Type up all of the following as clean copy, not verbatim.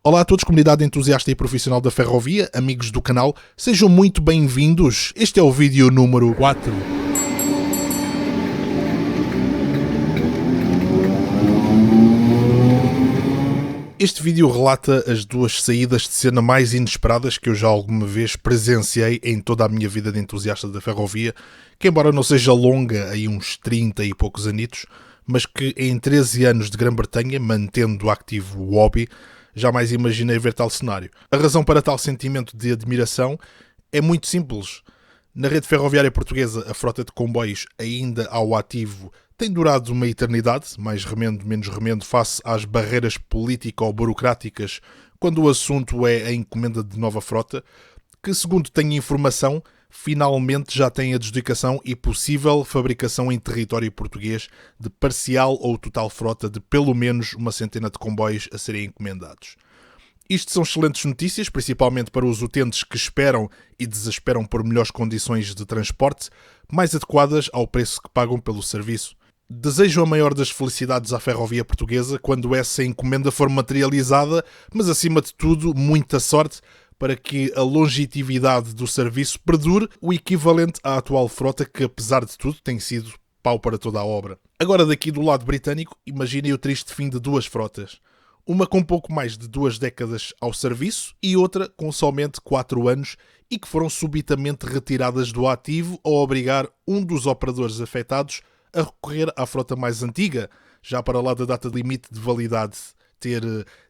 Olá a todos, comunidade entusiasta e profissional da ferrovia, amigos do canal, sejam muito bem-vindos. Este é o vídeo número 4. Este vídeo relata as duas saídas de cena mais inesperadas que eu já alguma vez presenciei em toda a minha vida de entusiasta da ferrovia, que embora não seja longa, aí uns 30 e poucos anitos, mas que em 13 anos de Grã-Bretanha, mantendo ativo o hobby, jamais imaginei ver tal cenário. A razão para tal sentimento de admiração é muito simples. Na rede ferroviária portuguesa, a frota de comboios ainda ao ativo tem durado uma eternidade, mais remendo, menos remendo, face às barreiras político-burocráticas, quando o assunto é a encomenda de nova frota, que, segundo tenho informação, finalmente já tem adjudicação e possível fabricação em território português de parcial ou total frota de pelo menos uma centena de comboios a serem encomendados. Isto são excelentes notícias, principalmente para os utentes que esperam e desesperam por melhores condições de transporte, mais adequadas ao preço que pagam pelo serviço. Desejo a maior das felicidades à ferrovia portuguesa quando essa encomenda for materializada, mas acima de tudo, muita sorte para que a longevidade do serviço perdure o equivalente à atual frota que, apesar de tudo, tem sido pau para toda a obra. Agora daqui do lado britânico, imaginem o triste fim de duas frotas. Uma com pouco mais de 2 décadas ao serviço e outra com somente 4 anos e que foram subitamente retiradas do ativo ao obrigar um dos operadores afetados a recorrer à frota mais antiga, já para lá da data limite de validade, ter,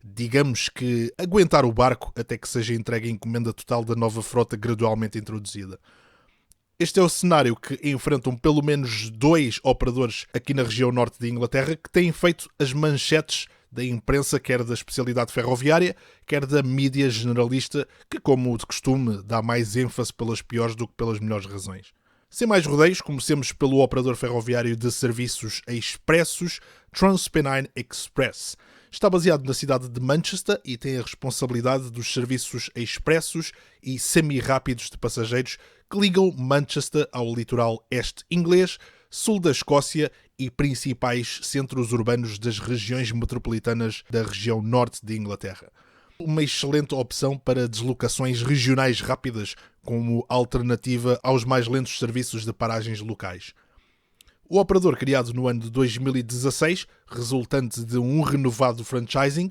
digamos que, aguentar o barco até que seja entregue a encomenda total da nova frota gradualmente introduzida. Este é o cenário que enfrentam pelo menos 2 operadores aqui na região norte de Inglaterra que têm feito as manchetes da imprensa, quer da especialidade ferroviária, quer da mídia generalista, que, como de costume, dá mais ênfase pelas piores do que pelas melhores razões. Sem mais rodeios, comecemos pelo operador ferroviário de serviços expressos TransPennine Express. Está baseado na cidade de Manchester e tem a responsabilidade dos serviços expressos e semi-rápidos de passageiros que ligam Manchester ao litoral este inglês, sul da Escócia e principais centros urbanos das regiões metropolitanas da região norte de Inglaterra. Uma excelente opção para deslocações regionais rápidas, como alternativa aos mais lentos serviços de paragens locais. O operador, criado no ano de 2016, resultante de um renovado franchising,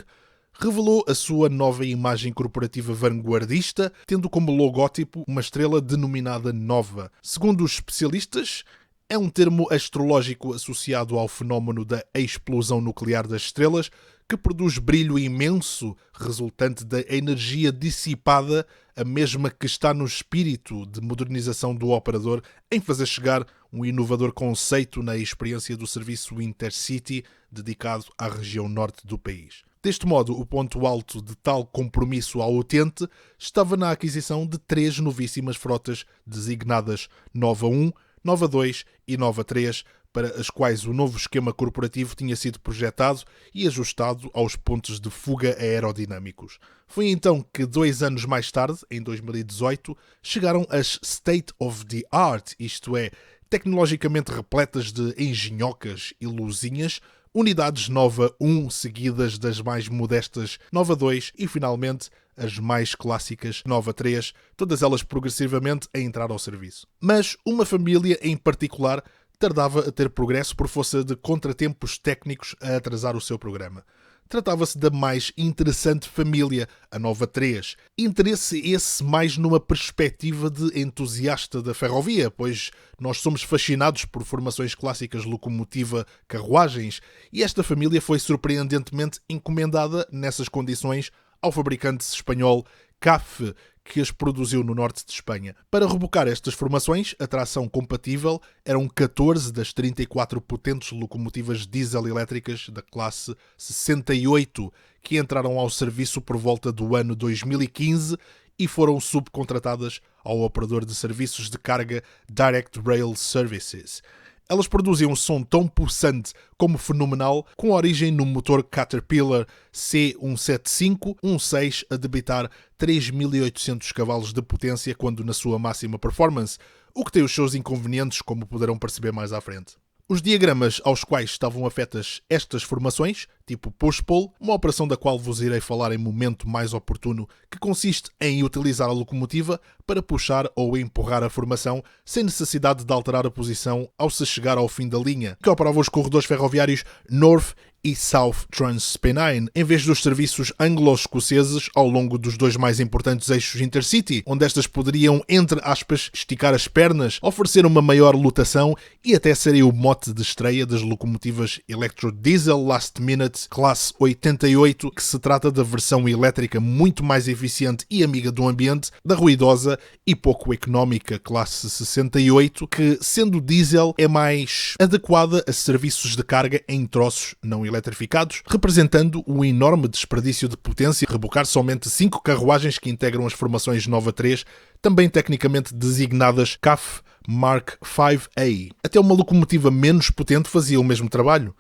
revelou a sua nova imagem corporativa vanguardista, tendo como logótipo uma estrela denominada Nova. Segundo os especialistas, é um termo astrológico associado ao fenómeno da explosão nuclear das estrelas, que produz brilho imenso resultante da energia dissipada, a mesma que está no espírito de modernização do operador em fazer chegar um inovador conceito na experiência do serviço Intercity dedicado à região norte do país. Deste modo, o ponto alto de tal compromisso ao utente estava na aquisição de 3 novíssimas frotas designadas Nova 1, Nova 2 e Nova 3, para as quais o novo esquema corporativo tinha sido projetado e ajustado aos pontos de fuga aerodinâmicos. Foi então que 2 anos mais tarde, em 2018, chegaram as State of the Art, isto é, tecnologicamente repletas de engenhocas e luzinhas, unidades Nova 1 seguidas das mais modestas Nova 2 e, finalmente, as mais clássicas Nova 3, todas elas progressivamente a entrar ao serviço. Mas uma família em particular tardava a ter progresso por força de contratempos técnicos a atrasar o seu programa. Tratava-se da mais interessante família, a Nova 3. Interesse esse mais numa perspectiva de entusiasta da ferrovia, pois nós somos fascinados por formações clássicas locomotiva-carruagens, e esta família foi surpreendentemente encomendada nessas condições ao fabricante espanhol CAF, que as produziu no norte de Espanha. Para rebocar estas formações, a tração compatível eram 14 das 34 potentes locomotivas diesel-elétricas da classe 68, que entraram ao serviço por volta do ano 2015 e foram subcontratadas ao operador de serviços de carga Direct Rail Services. Elas produzem um som tão pulsante como fenomenal, com origem no motor Caterpillar C175-16 a debitar 3.800 cavalos de potência quando na sua máxima performance, o que tem os seus inconvenientes, como poderão perceber mais à frente. Os diagramas aos quais estavam afetas estas formações tipo push-pull, uma operação da qual vos irei falar em momento mais oportuno, que consiste em utilizar a locomotiva para puxar ou empurrar a formação sem necessidade de alterar a posição ao se chegar ao fim da linha, que operava os corredores ferroviários North e South Transpennine, em vez dos serviços anglo-escoceses ao longo dos dois mais importantes eixos intercity, onde estas poderiam, entre aspas, esticar as pernas, oferecer uma maior lotação e até serem o mote de estreia das locomotivas Electro-Diesel Last Minute Classe 88, que se trata da versão elétrica muito mais eficiente e amiga do ambiente da ruidosa e pouco económica Classe 68, que, sendo diesel, é mais adequada a serviços de carga em troços não eletrificados, representando um enorme desperdício de potência, rebocar somente 5 carruagens que integram as formações Nova 3, também tecnicamente designadas CAF Mark V-A. Até uma locomotiva menos potente fazia o mesmo trabalho.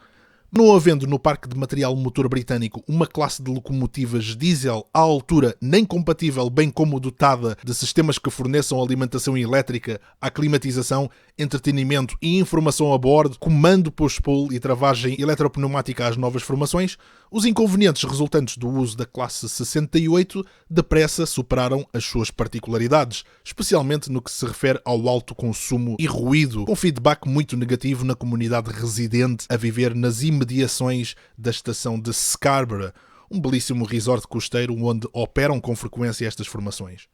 Não havendo no parque de material motor britânico uma classe de locomotivas diesel à altura nem compatível, bem como dotada de sistemas que forneçam alimentação elétrica, aclimatização, entretenimento e informação a bordo, comando push-pull e travagem eletropneumática às novas formações, os inconvenientes resultantes do uso da classe 68 depressa superaram as suas particularidades, especialmente no que se refere ao alto consumo e ruído, com feedback muito negativo na comunidade residente a viver nas imediações da estação de Scarborough, um belíssimo resort costeiro onde operam com frequência estas formações.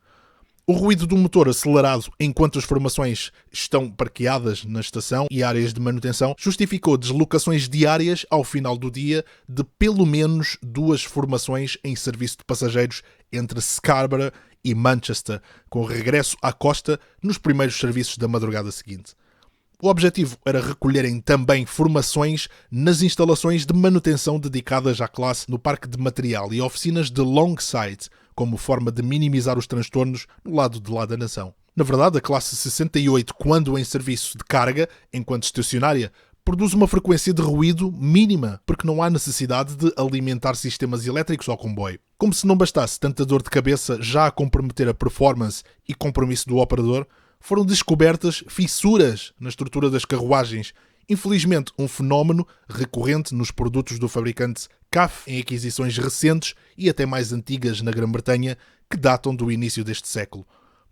O ruído do motor acelerado enquanto as formações estão parqueadas na estação e áreas de manutenção justificou deslocações diárias ao final do dia de pelo menos 2 formações em serviço de passageiros entre Scarborough e Manchester, com regresso à costa nos primeiros serviços da madrugada seguinte. O objetivo era recolherem também formações nas instalações de manutenção dedicadas à classe no parque de material e oficinas de Longside, como forma de minimizar os transtornos no lado de lá da nação. Na verdade, a classe 68, quando em serviço de carga, enquanto estacionária, produz uma frequência de ruído mínima, porque não há necessidade de alimentar sistemas elétricos ao comboio. Como se não bastasse tanta dor de cabeça já a comprometer a performance e compromisso do operador, foram descobertas fissuras na estrutura das carruagens, infelizmente um fenómeno recorrente nos produtos do fabricante CAF em aquisições recentes e até mais antigas na Grã-Bretanha, que datam do início deste século.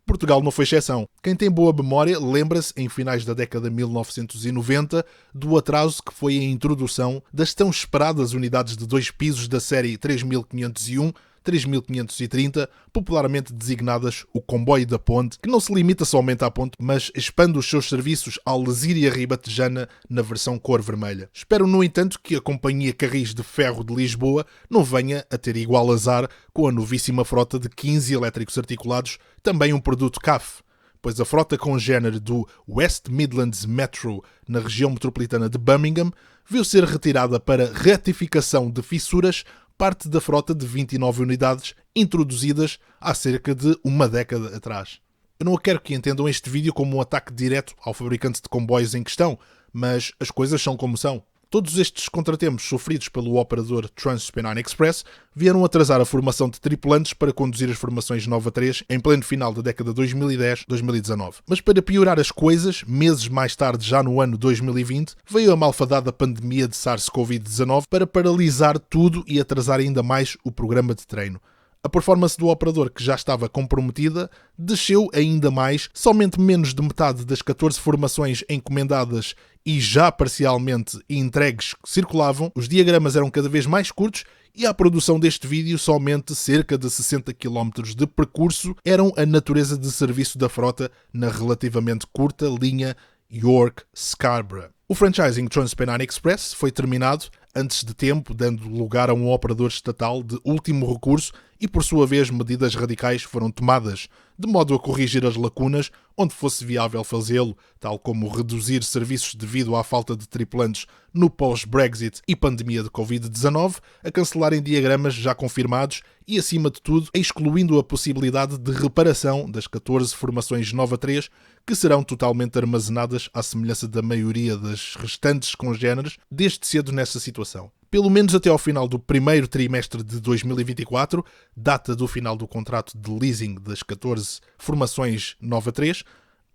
Portugal não foi exceção. Quem tem boa memória lembra-se, em finais da década de 1990, do atraso que foi a introdução das tão esperadas unidades de 2 pisos da série 3501, 3530, popularmente designadas o comboio da ponte, que não se limita somente à ponte, mas expande os seus serviços à Lesíria Ribatejana na versão cor vermelha. Espero, no entanto, que a Companhia Carris de Ferro de Lisboa não venha a ter igual azar com a novíssima frota de 15 elétricos articulados, também um produto CAF, pois a frota congénere do West Midlands Metro na região metropolitana de Birmingham viu ser retirada para retificação de fissuras parte da frota de 29 unidades introduzidas há cerca de uma década atrás. Eu não quero que entendam este vídeo como um ataque direto ao fabricante de comboios em questão, mas as coisas são como são. Todos estes contratempos sofridos pelo operador Transpennine Express vieram atrasar a formação de tripulantes para conduzir as formações Nova 3 em pleno final da década de 2010-2019. Mas para piorar as coisas, meses mais tarde, já no ano 2020, veio a malfadada pandemia de SARS-CoV-19 para paralisar tudo e atrasar ainda mais o programa de treino. A performance do operador, que já estava comprometida, desceu ainda mais. Somente menos de metade das 14 formações encomendadas e já parcialmente entregues circulavam, os diagramas eram cada vez mais curtos e a produção deste vídeo somente cerca de 60 km de percurso eram a natureza de serviço da frota na relativamente curta linha York-Scarborough. O franchising Transpennine Express foi terminado antes de tempo, dando lugar a um operador estatal de último recurso e, por sua vez, medidas radicais foram tomadas, de modo a corrigir as lacunas onde fosse viável fazê-lo, tal como reduzir serviços devido à falta de tripulantes no pós-Brexit e pandemia de Covid-19, a cancelarem diagramas já confirmados e, acima de tudo, excluindo a possibilidade de reparação das 14 formações Nova 3, que serão totalmente armazenadas à semelhança da maioria das restantes congêneres, desde cedo nessa situação. Pelo menos até ao final do primeiro trimestre de 2024, data do final do contrato de leasing das 14 formações Nova 3,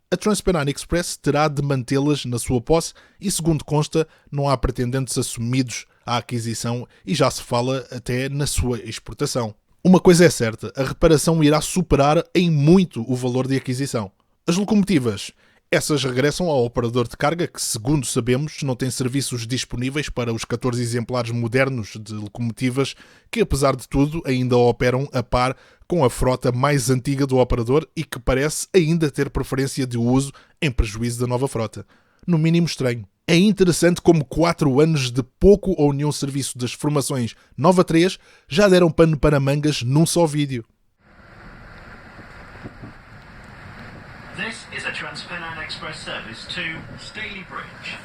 a Transpennine Express terá de mantê-las na sua posse e, segundo consta, não há pretendentes assumidos à aquisição e já se fala até na sua exportação. Uma coisa é certa, a reparação irá superar em muito o valor de aquisição. As locomotivas, essas regressam ao operador de carga que, segundo sabemos, não tem serviços disponíveis para os 14 exemplares modernos de locomotivas que, apesar de tudo, ainda operam a par com a frota mais antiga do operador e que parece ainda ter preferência de uso em prejuízo da nova frota. No mínimo estranho. É interessante como 4 anos de pouco ou nenhum serviço das formações Nova 3 já deram pano para mangas num só vídeo. This is a Transpennine Express service to Staley Bridge.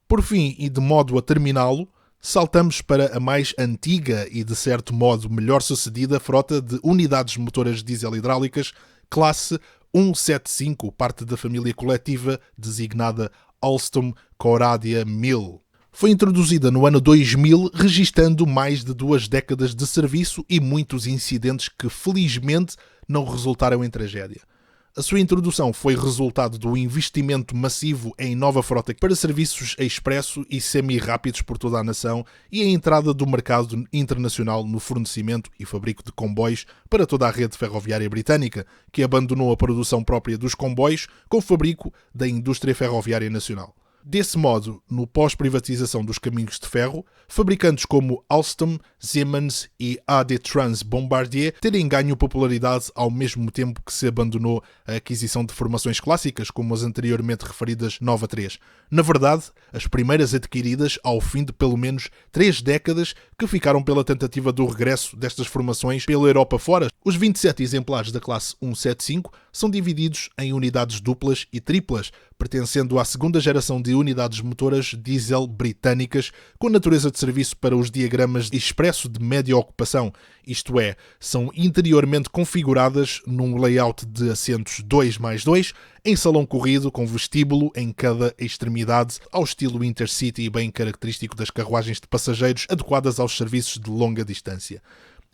Por fim, e de modo a terminá-lo, saltamos para a mais antiga e, de certo modo, melhor sucedida frota de unidades motoras diesel hidráulicas, classe 175, parte da família coletiva designada Alstom Coradia 1000. Foi introduzida no ano 2000, registando mais de 2 décadas de serviço e muitos incidentes que, felizmente, não resultaram em tragédia. A sua introdução foi resultado do investimento massivo em nova frota para serviços expresso e semi-rápidos por toda a nação e a entrada do mercado internacional no fornecimento e fabrico de comboios para toda a rede ferroviária britânica, que abandonou a produção própria dos comboios com fabrico da indústria ferroviária nacional. Desse modo, no pós-privatização dos caminhos de ferro, fabricantes como Alstom, Siemens e AD Trans Bombardier terem ganho popularidade ao mesmo tempo que se abandonou a aquisição de formações clássicas como as anteriormente referidas Nova 3. Na verdade, as primeiras adquiridas ao fim de pelo menos 3 décadas que ficaram pela tentativa do regresso destas formações pela Europa fora. Os 27 exemplares da classe 175 são divididos em unidades duplas e triplas, pertencendo à segunda geração de unidades motoras diesel britânicas com natureza de serviço para os diagramas de expresso de média ocupação, isto é, são interiormente configuradas num layout de assentos 2x2, em salão corrido com vestíbulo em cada extremidade, ao estilo Intercity bem característico das carruagens de passageiros adequadas aos serviços de longa distância.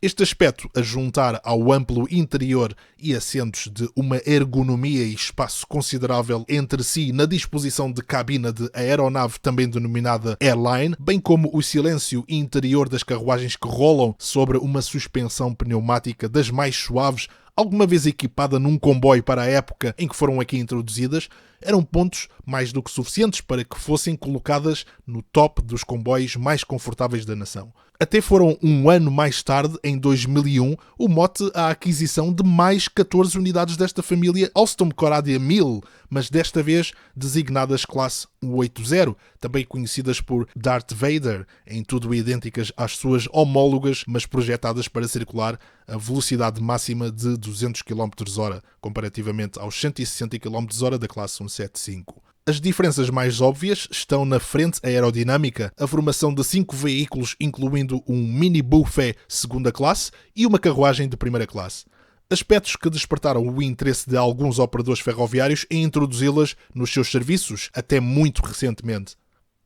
Este aspecto, a juntar ao amplo interior e assentos de uma ergonomia e espaço considerável entre si na disposição de cabina de aeronave também denominada airline, bem como o silêncio interior das carruagens que rolam sobre uma suspensão pneumática das mais suaves, alguma vez equipada num comboio para a época em que foram aqui introduzidas, eram pontos mais do que suficientes para que fossem colocadas no top dos comboios mais confortáveis da nação. Até foram um ano mais tarde, em 2001, o mote à aquisição de mais 14 unidades desta família Alstom Coradia 1000, mas desta vez designadas classe 180, também conhecidas por Darth Vader, em tudo idênticas às suas homólogas, mas projetadas para circular a velocidade máxima de 200 km/h, comparativamente aos 160 km/h da classe 175. As diferenças mais óbvias estão na frente aerodinâmica, a formação de 5 veículos, incluindo um mini buffet segunda classe e uma carruagem de primeira classe. Aspectos que despertaram o interesse de alguns operadores ferroviários em introduzi-las nos seus serviços, até muito recentemente.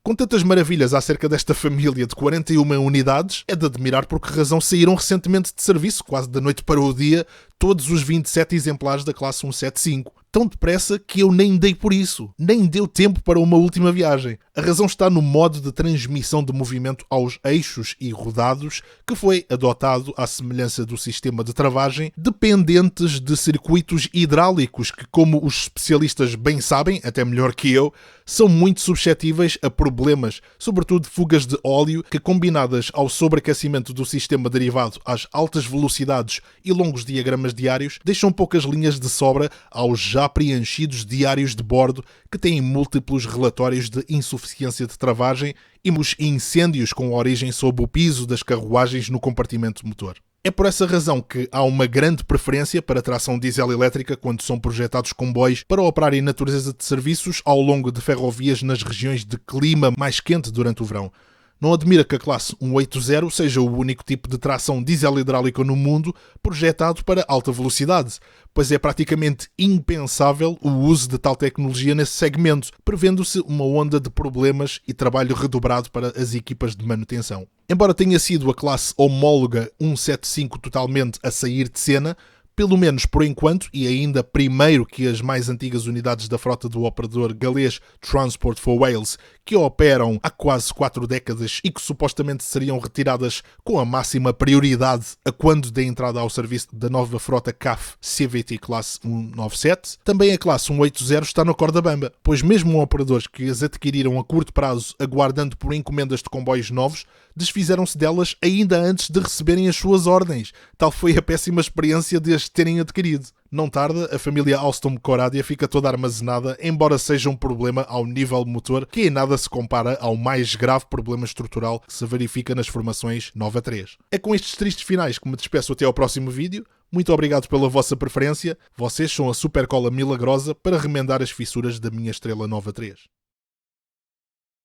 Com tantas maravilhas acerca desta família de 41 unidades, é de admirar por que razão saíram recentemente de serviço, quase da noite para o dia, todos os 27 exemplares da classe 175. Tão depressa que eu nem dei por isso. Nem deu tempo para uma última viagem. A razão está no modo de transmissão de movimento aos eixos e rodados que foi adotado à semelhança do sistema de travagem, dependentes de circuitos hidráulicos que, como os especialistas bem sabem, até melhor que eu, são muito suscetíveis a problemas, sobretudo fugas de óleo, que combinadas ao sobreaquecimento do sistema derivado às altas velocidades e longos diagramas diários, deixam poucas linhas de sobra aos já preenchidos diários de bordo que têm múltiplos relatórios de insuficiência de travagem e os incêndios com origem sob o piso das carruagens no compartimento motor. É por essa razão que há uma grande preferência para tração diesel elétrica quando são projetados comboios para operar em natureza de serviços ao longo de ferrovias nas regiões de clima mais quente durante o verão. Não admira que a classe 180 seja o único tipo de tração diesel hidráulica no mundo projetado para alta velocidade, pois é praticamente impensável o uso de tal tecnologia nesse segmento, prevendo-se uma onda de problemas e trabalho redobrado para as equipas de manutenção. Embora tenha sido a classe homóloga 175 totalmente a sair de cena, pelo menos por enquanto, e ainda primeiro que as mais antigas unidades da frota do operador galês Transport for Wales, que operam há quase 4 décadas e que supostamente seriam retiradas com a máxima prioridade a quando da entrada ao serviço da nova frota CAF CVT Classe 197, também a classe 180 está na corda bamba, pois mesmo operadores que as adquiriram a curto prazo aguardando por encomendas de comboios novos, desfizeram-se delas ainda antes de receberem as suas ordens. Tal foi a péssima experiência de as terem adquirido. Não tarda, a família Alstom Coradia fica toda armazenada, embora seja um problema ao nível motor que em nada se compara ao mais grave problema estrutural que se verifica nas formações Nova 3. É com estes tristes finais que me despeço até ao próximo vídeo. Muito obrigado pela vossa preferência. Vocês são a super cola milagrosa para remendar as fissuras da minha estrela Nova 3.